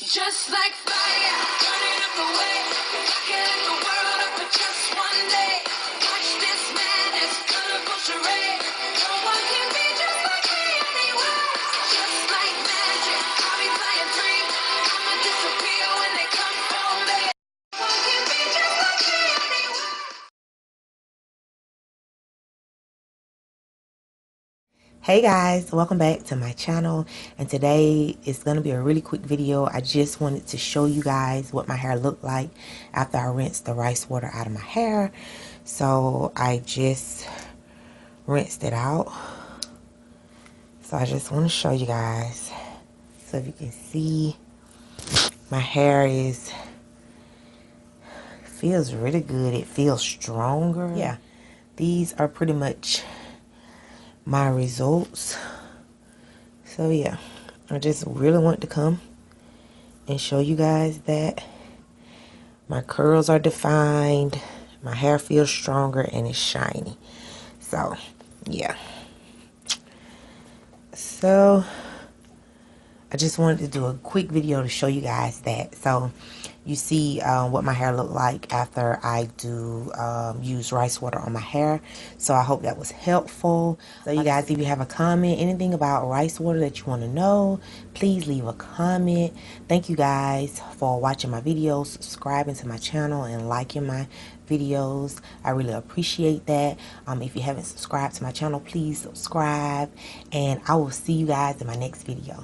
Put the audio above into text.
Just like fire, burning up the way, rocking the world up for just one day. Watch this madness, colorful charade. No one can be just like me anyway. Just like magic, I'll be flying free. I'ma disappear when they come for me. No one can be just like me anyway. Hey guys, welcome back to my channel, and today is going to be a really quick video. I just wanted to show you guys what my hair looked like after I rinsed the rice water out of my hair. So I just rinsed it out. So I just want to show you guys. So if you can see, my hair feels really good. It feels stronger. Yeah, these are pretty much my results. So yeah, I just really want to come and show you guys that my curls are defined, my hair feels stronger, and it's shiny. So yeah, so I just wanted to do a quick video to show you guys that. So you see what my hair looked like after I do use rice water on my hair. So I hope that was helpful. So you guys, if you have a comment, anything about rice water that you want to know, please leave a comment. Thank you guys for watching my videos, subscribing to my channel, and liking my videos. I really appreciate that. If you haven't subscribed to my channel, please subscribe, and I will see you guys in my next video.